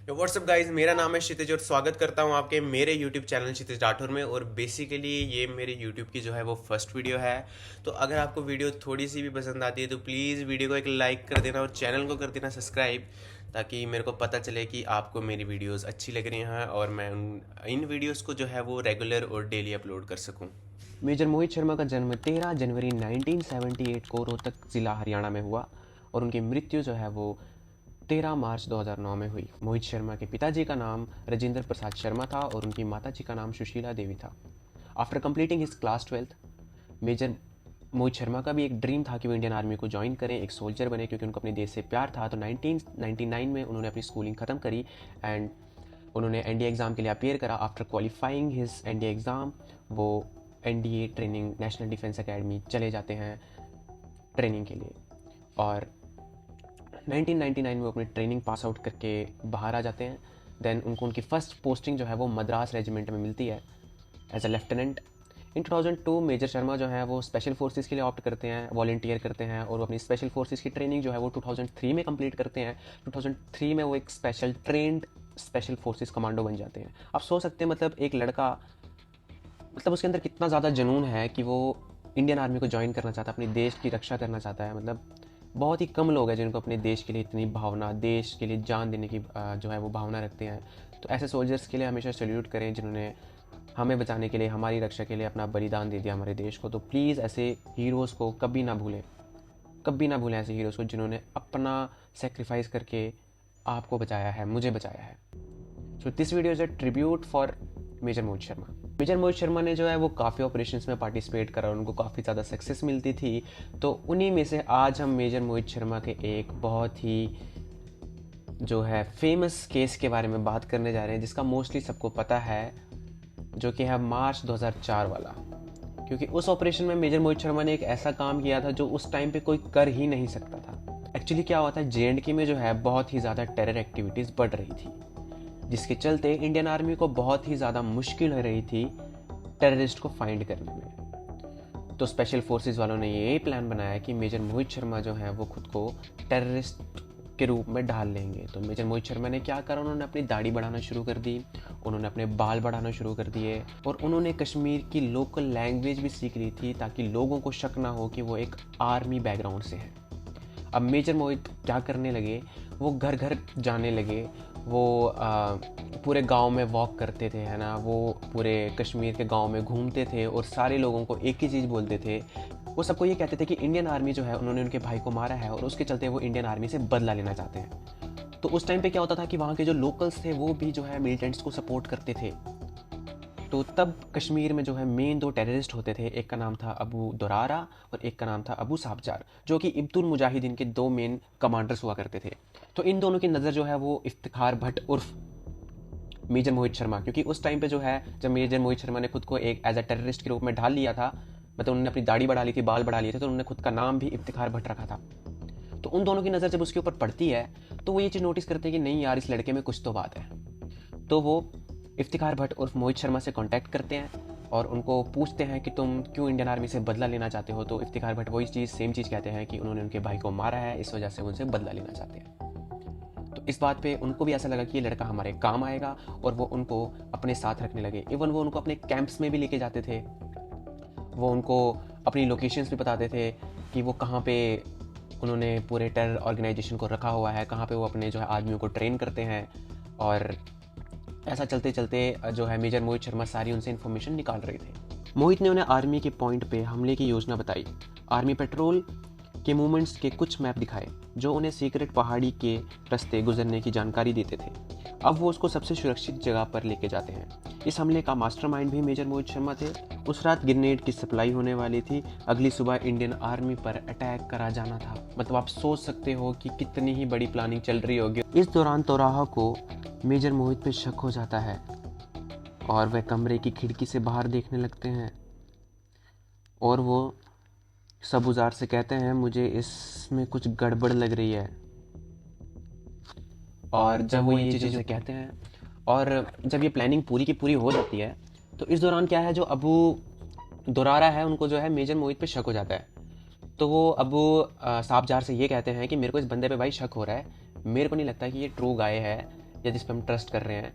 What's up guys, मेरा नाम है क्षितिज और स्वागत करता हूँ आपके मेरे यूट्यूब चैनल क्षितिज राठौर में। और बेसिकली ये मेरे यूट्यूब की जो है वो फर्स्ट वीडियो है। तो अगर आपको वीडियो थोड़ी सी भी पसंद आती है तो प्लीज़ वीडियो को एक लाइक कर देना और चैनल को कर देना सब्सक्राइब, ताकि मेरे को पता चले कि आपको मेरी वीडियोस अच्छी लग रही हैं और मैं इन वीडियोस को जो है वो रेगुलर और डेली अपलोड कर सकूँ। मेजर मोहित शर्मा का जन्म 13 जनवरी 1978 को रोहतक ज़िला हरियाणा में हुआ और उनकी मृत्यु जो है वो 13 मार्च 2009 में हुई। मोहित शर्मा के पिताजी का नाम राजेंद्र प्रसाद शर्मा था और उनकी माताजी का नाम सुशीला देवी था। After completing his class 12th, major Mohit Sharma का भी एक ड्रीम था कि वो इंडियन आर्मी को ज्वाइन करें, एक सोल्जर बने, क्योंकि उनको अपने देश से प्यार था। तो 1999 में उन्होंने अपनी स्कूलिंग ख़त्म करी एंड उन्होंने एनडीए एग्ज़ाम के लिए अपीयर करा। After qualifying his NDA exam वो NDA training national defence academy चले जाते हैं ट्रेनिंग के लिए और 1999 में वो अपनी ट्रेनिंग पास आउट करके बाहर आ जाते हैं। देन उनको उनकी फ़र्स्ट पोस्टिंग जो है वो मद्रास रेजिमेंट में मिलती है as a lieutenant. In 2002 major Sharma जो है वो स्पेशल फोर्सेस के लिए ऑप्ट करते हैं, वॉलंटियर करते हैं और वो अपनी स्पेशल फोर्सेस की ट्रेनिंग जो है वो 2003 में कंप्लीट करते हैं। 2003 में वो एक special trend special forces commando बन जाते हैं। आप सोच सकते हैं मतलब एक लड़का, मतलब उसके अंदर कितना ज़्यादा जुनून है कि वो इंडियन आर्मी को ज्वाइन करना चाहता है, अपने देश की रक्षा करना चाहता है। मतलब बहुत ही कम लोग हैं जिनको अपने देश के लिए इतनी भावना, देश के लिए जान देने की जो है वो भावना रखते हैं। तो ऐसे सोल्जर्स के लिए हमेशा सैल्यूट करें जिन्होंने हमें बचाने के लिए, हमारी रक्षा के लिए अपना बलिदान दे दिया हमारे देश को। तो प्लीज़ ऐसे हीरोज़ को कभी ना भूलें, कभी ना भूलें ऐसे हीरोज़ को जिन्होंने अपना सेक्रीफाइस करके आपको बचाया है, मुझे बचाया है। So this video is a tribute for major Mohit Sharma. Major Mohit Sharma ने जो है वो काफ़ी ऑपरेशंस में पार्टिसिपेट करा और उनको काफ़ी ज़्यादा सक्सेस मिलती थी। तो उन्हीं में से आज हम मेजर मोहित शर्मा के एक बहुत ही जो है फेमस केस के बारे में बात करने जा रहे हैं, जिसका मोस्टली सबको पता है, जो कि है मार्च 2004 वाला। क्योंकि उस ऑपरेशन में मेजर मोहित शर्मा ने एक ऐसा काम किया था जो उस टाइम पे कोई कर ही नहीं सकता था। एक्चुअली क्या हुआ था, जेएंडके में जो है बहुत ही ज़्यादा टेरर एक्टिविटीज़ बढ़ रही थी, जिसके चलते इंडियन आर्मी को बहुत ही ज़्यादा मुश्किल हो रही थी टेररिस्ट को फाइंड करने में। तो स्पेशल फोर्सेस वालों ने ये प्लान बनाया कि मेजर मोहित शर्मा जो है वो खुद को टेररिस्ट के रूप में ढाल लेंगे। तो मेजर मोहित शर्मा ने क्या करा, उन्होंने अपनी दाढ़ी बढ़ाना शुरू कर दी, उन्होंने अपने बाल बढ़ाना शुरू कर दिए और उन्होंने कश्मीर की लोकल लैंग्वेज भी सीख ली थी ताकि लोगों को शक ना हो कि वो एक आर्मी बैकग्राउंड से है। अब मेजर मोहित क्या करने लगे, वो घर घर जाने लगे, वो पूरे गांव में वॉक करते थे, है ना, वो पूरे कश्मीर के गांव में घूमते थे और सारे लोगों को एक ही चीज़ बोलते थे। वो सबको ये कहते थे कि इंडियन आर्मी जो है उन्होंने उनके भाई को मारा है और उसके चलते वो इंडियन आर्मी से बदला लेना चाहते हैं। तो उस टाइम पे क्या होता था कि वहाँ के जो लोकल्स थे वो भी जो है मिलिटेंट्स को सपोर्ट करते थे। तो तब कश्मीर में जो है मेन दो टेररिस्ट होते थे, एक का नाम था अबू दुरारा और एक का नाम था अबू साबजार, जो कि इब्तुल मुजाहिदीन के दो मेन कमांडर्स हुआ करते थे। तो इन दोनों की नज़र जो है वो इफ्तिखार भट्ट उर्फ मेजर मोहित शर्मा, क्योंकि उस टाइम पे जो है जब मेजर मोहित शर्मा ने खुद को एक एज अ टेररिस्ट के रूप में ढाल लिया था, मतलब उन्होंने अपनी दाढ़ी बढ़ा ली थी, बाल बढ़ा लिए थे, तो उन्होंने खुद का नाम भी इफ्तिखार भट्ट रखा था। तो उन दोनों की नज़र जब उसके ऊपर पड़ती है तो वो ये चीज़ नोटिस करते हैं कि नहीं यार, इस लड़के में कुछ तो बात है। तो वो इफ्तिखार भट्ट उर्फ मोहित शर्मा से कांटेक्ट करते हैं और उनको पूछते हैं कि तुम क्यों इंडियन आर्मी से बदला लेना चाहते हो। तो इफ्तिखार भट्ट वही चीज़ सेम चीज़ कहते हैं कि उन्होंने उनके भाई को मारा है, इस वजह से उनसे बदला लेना चाहते हैं। तो इस बात पे उनको भी ऐसा लगा कि ये लड़का हमारे काम आएगा और वो उनको अपने साथ रखने लगे। इवन वो उनको अपने कैंप्स में भी लेके जाते थे, वो उनको अपनी लोकेशंस भी बताते थे कि वो कहाँ पे उन्होंने पूरे टेरर ऑर्गेनाइजेशन को रखा हुआ है, कहाँ पे वो अपने जो है आदमियों को ट्रेन करते हैं। और ऐसा चलते चलते जो है मेजर मोहित शर्मा सारी उनसे इन्फॉर्मेशन निकाल रहे थे। मोहित ने उन्हें आर्मी के पॉइंट पे हमले की योजना बताई, आर्मी पेट्रोल के मूवमेंट्स के कुछ मैप दिखाए जो उन्हें सीक्रेट पहाड़ी के रास्ते गुजरने की जानकारी देते थे। अब वो उसको सबसे सुरक्षित जगह पर लेके जाते हैं। इस हमले का मास्टरमाइंड भी मेजर मोहित शर्मा थे। उस रात ग्रेनेड की सप्लाई होने वाली थी, अगली सुबह इंडियन आर्मी पर अटैक करा जाना था। मतलब आप सोच सकते हो कि कितनी ही बड़ी प्लानिंग चल रही होगी। इस दौरान तोराहा को मेजर मोहित पे शक हो जाता है और वह कमरे की खिड़की से बाहर देखने लगते हैं और वो सबुजार से कहते हैं मुझे इसमें कुछ गड़बड़ लग रही है। और जब वो ये चीज़ें कहते हैं और जब ये प्लानिंग पूरी की पूरी हो जाती है, तो इस दौरान क्या है, जो अबू दुरारा है उनको जो है मेजर मोहित पे शक हो जाता है। तो वो अबू साबजार से ये कहते हैं कि मेरे को इस बंदे पे भाई शक हो रहा है, मेरे को नहीं लगता कि ये ट्रू गाय है, या जिस पे हम ट्रस्ट कर रहे हैं।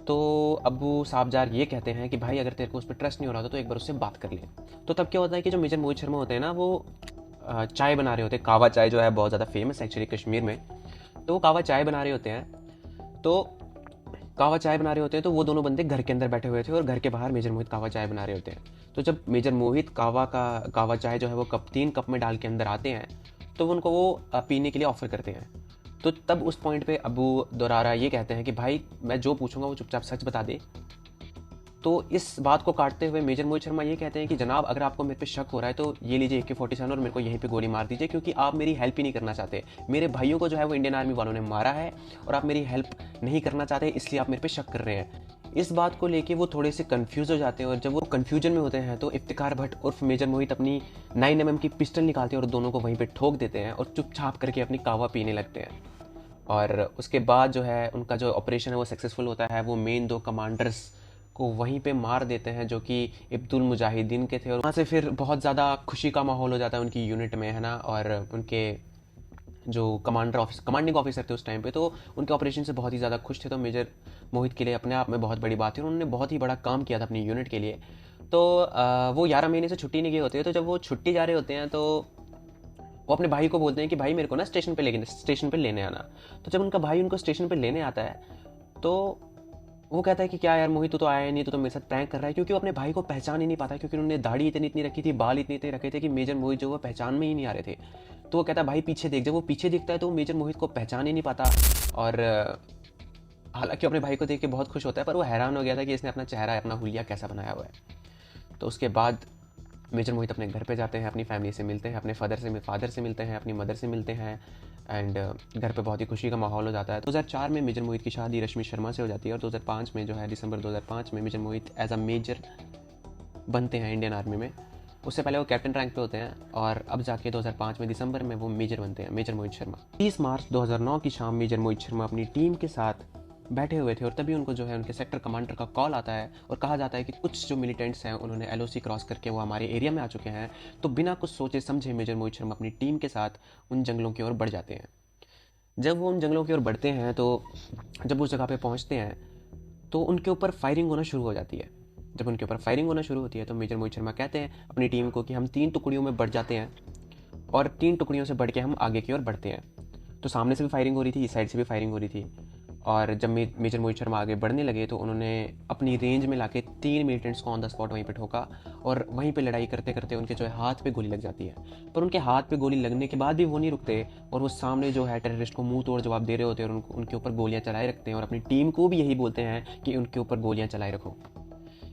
तो अबू साहबजार ये कहते हैं कि भाई अगर तेरे को उस पर ट्रस्ट नहीं हो रहा तो एक बार उससे बात कर ले। तो तब क्या होता है कि जो मेजर मोहित शर्मा होते हैं ना, वो चाय बना रहे होते हैं। कावा चाय जो है बहुत ज़्यादा फेमस है एक्चुअली कश्मीर में। तो वो कावा चाय बना रहे होते हैं। तो कावा चाय बना रहे होते हैं तो वो दोनों बंदे घर के अंदर बैठे हुए थे और घर के बाहर मेजर मोहित कावा चाय बना रहे होते हैं। तो जब मेजर मोहित कावा चाय जो है वो 3 कप में डाल के अंदर आते हैं तो उनको वो पीने के लिए ऑफर करते हैं। तो तब उस पॉइंट पे अबू दुरारा ये कहते हैं कि भाई मैं जो पूछूंगा वो चुपचाप सच बता दे। तो इस बात को काटते हुए मेजर मोहित शर्मा ये कहते हैं कि जनाब अगर आपको मेरे पे शक हो रहा है तो ये लीजिए AK-47 और मेरे को यहीं पे गोली मार दीजिए, क्योंकि आप मेरी हेल्प ही नहीं करना चाहते। मेरे भाइयों को जो है वो इंडियन आर्मी वालों ने मारा है और आप मेरी हेल्प नहीं करना चाहते, इसलिए आप मेरे पे शक कर रहे हैं। इस बात को लेके वो थोड़े से कंफ्यूज हो जाते हैं और जब वो कंफ्यूजन में होते हैं तो इफ्तिकार भट्ट उर्फ मेजर मोहित अपनी 9mm की पिस्टल निकालते हैं और दोनों को वहीं पे ठोक देते हैं और चुपचाप करके अपनी कावा पीने लगते हैं। और उसके बाद जो है उनका जो ऑपरेशन है वो सक्सेसफुल होता है। वो मेन 2 कमांडर्स को वहीं पे मार देते हैं जो कि इब्दुल मुजाहिदीन के थे। और वहाँ से फिर बहुत ज़्यादा खुशी का माहौल हो जाता है उनकी यूनिट में, है ना। और उनके जो कमांडिंग ऑफिसर थे उस टाइम पे, तो उनके ऑपरेशन से बहुत ही ज़्यादा खुश थे। तो मेजर मोहित के लिए अपने आप में बहुत बड़ी बात थी। उन्होंने बहुत ही बड़ा काम किया था अपनी यूनिट के लिए। तो वो 11 महीने से छुट्टी नहीं गए होते हैं। तो जब वो छुट्टी जा रहे होते हैं तो वो अपने भाई को बोलते हैं कि भाई मेरे को ना स्टेशन पे लेने आना। तो जब उनका भाई उनको स्टेशन पे लेने आता है तो वो कहता है कि क्या यार मोहित, तू तो आया नहीं, तो मेरे साथ प्रैंक कर रहा है। क्योंकि वो अपने भाई को पहचान ही नहीं पाता, क्योंकि उन्होंने दाढ़ी इतनी रखी थी, बाल इतने रखे थे कि मेजर मोहित जो वो पहचान में ही नहीं आ रहे थे। तो वो कहता है भाई पीछे देख। जब वो पीछे दिखता है तो वो मेजर मोहित को पहचान ही नहीं पाता। और हालांकि अपने भाई को देख के बहुत खुश होता है, पर वो हैरान हो गया था कि इसने अपना चेहरा, अपना हुलिया कैसा बनाया हुआ है। तो उसके बाद मेजर मोहित अपने घर पे जाते हैं, अपनी फैमिली से मिलते हैं, अपने फादर से मिलते हैं, अपनी मदर से मिलते हैं। एंड घर पे बहुत ही खुशी का माहौल हो जाता है। 2004 में मेजर मोहित की शादी रश्मि शर्मा से हो जाती है और 2005 में जो है दिसंबर 2005 में major Mohit as a major बनते हैं इंडियन आर्मी में। उससे पहले वो कैप्टन रैंक पे होते हैं और अब जाके 2005 में दिसंबर में वो मेजर बनते हैं, मेजर मोहित शर्मा। 30 मार्च 2009 की शाम मेजर मोहित शर्मा अपनी टीम के साथ बैठे हुए थे और तभी उनको जो है उनके सेक्टर कमांडर का कॉल आता है और कहा जाता है कि कुछ जो मिलिटेंट्स हैं उन्होंने LOC क्रॉस करके वो हमारे एरिया में आ चुके हैं। तो बिना कुछ सोचे समझे मेजर मोहित शर्मा अपनी टीम के साथ उन जंगलों की ओर बढ़ जाते हैं। जब वो उन जंगलों की ओर बढ़ते हैं तो जब उस जगह पे पहुंचते हैं तो उनके ऊपर फायरिंग होना शुरू हो जाती है। जब उनके ऊपर फायरिंग होना शुरू होती है तो मेजर मोहित शर्मा कहते हैं अपनी टीम को कि हम 3 टुकड़ियों में बढ़ जाते हैं और 3 टुकड़ियों से बढ़ के हम आगे की ओर बढ़ते हैं। तो सामने से भी फायरिंग हो रही थी, इस साइड से भी फायरिंग हो रही थी। और जब मेजर मोहित शर्मा आगे बढ़ने लगे तो उन्होंने अपनी रेंज में लाके 3 मिलिटेंट्स को ऑन द स्पॉट वहीं पे ठोका और वहीं पे लड़ाई करते करते उनके जो है हाथ पे गोली लग जाती है। पर उनके हाथ पे गोली लगने के बाद भी वो नहीं रुकते और वो सामने जो है टेररिस्ट को मुंह तोड़ जवाब दे रहे होते हैं और उनके ऊपर गोलियां चलाए रखते हैं और अपनी टीम को भी यही बोलते हैं कि उनके ऊपर गोलियां चलाए रखो।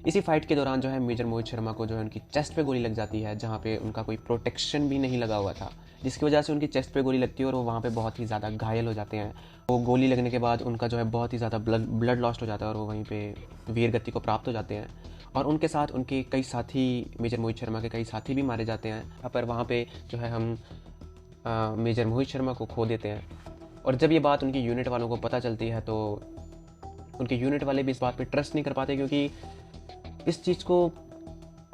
इसी फाइट के दौरान जो है मेजर मोहित शर्मा को जो है उनकी चेस्ट पे गोली लग जाती है, जहाँ पे उनका कोई प्रोटेक्शन भी नहीं लगा हुआ था, जिसकी वजह से उनकी चेस्ट पे गोली लगती है और वो वहाँ पे बहुत ही ज़्यादा घायल हो जाते हैं। वो गोली लगने के बाद उनका जो है बहुत ही ज़्यादा ब्लड लॉस्ट हो जाता है और वो वहीं पे वीर गति को प्राप्त हो जाते हैं। और उनके साथ उनके कई साथी, मेजर मोहित शर्मा के कई साथी भी मारे जाते हैं। पर वहाँ पे जो है हम मेजर मोहित शर्मा को खो देते हैं। और जब ये बात उनकी यूनिट वालों को पता चलती है तो उनके यूनिट वाले भी इस बात पे ट्रस्ट नहीं कर पाते, क्योंकि इस चीज़ को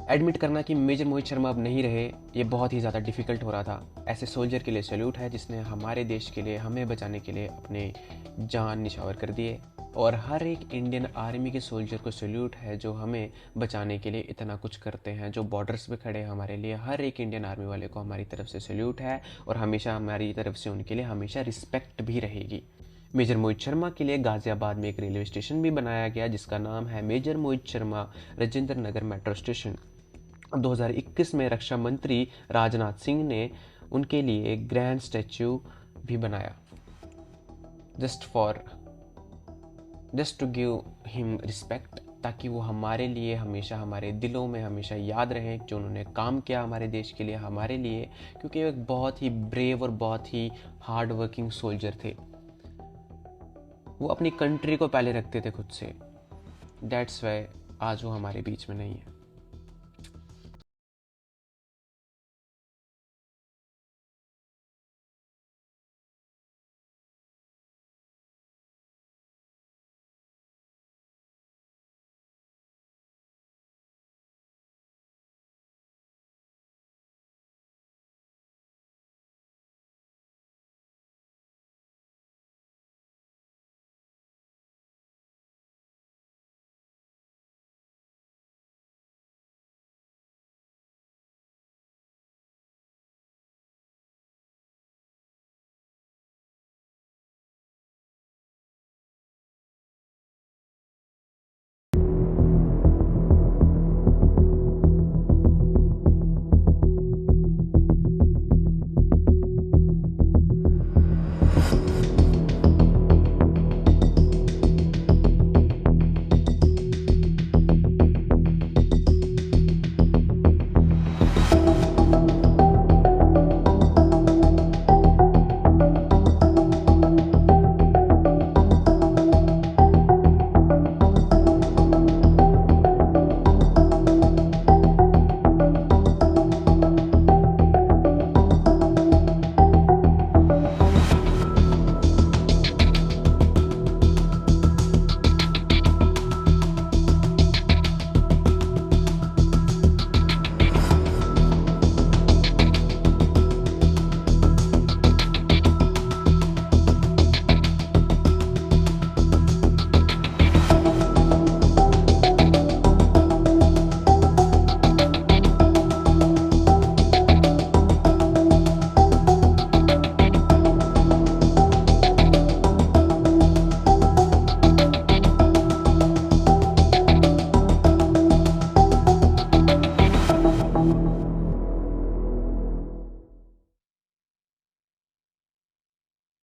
एडमिट करना कि मेजर मोहित शर्मा अब नहीं रहे ये बहुत ही ज़्यादा डिफ़िकल्ट हो रहा था। ऐसे सोल्जर के लिए सैल्यूट है जिसने हमारे देश के लिए, हमें बचाने के लिए अपने जान निछावर कर दिए। और हर एक इंडियन आर्मी के सोल्जर को सैल्यूट है जो हमें बचाने के लिए इतना कुछ करते हैं, जो बॉर्डर्स पे खड़े हैं हमारे लिए। हर एक इंडियन आर्मी वाले को हमारी तरफ से सैल्यूट है और हमेशा हमारी तरफ से उनके लिए हमेशा रिस्पेक्ट भी रहेगी। मेजर मोहित शर्मा के लिए गाज़ियाबाद में एक रेलवे स्टेशन भी बनाया गया जिसका नाम है major Mohit Sharma Rajendra Nagar metro station. 2021 में रक्षा मंत्री राजनाथ सिंह ने उनके लिए एक ग्रैंड स्टैच्यू भी बनाया, just to give him respect, ताकि वो हमारे लिए हमेशा, हमारे दिलों में हमेशा याद रहें जो उन्होंने काम किया हमारे देश के लिए, हमारे लिए। क्योंकि वो एक बहुत ही ब्रेव और बहुत ही हार्ड वर्किंग सोल्जर थे। वो अपनी कंट्री को पहले रखते थे खुद से। दैट्स वाई आज वो हमारे बीच में नहीं है।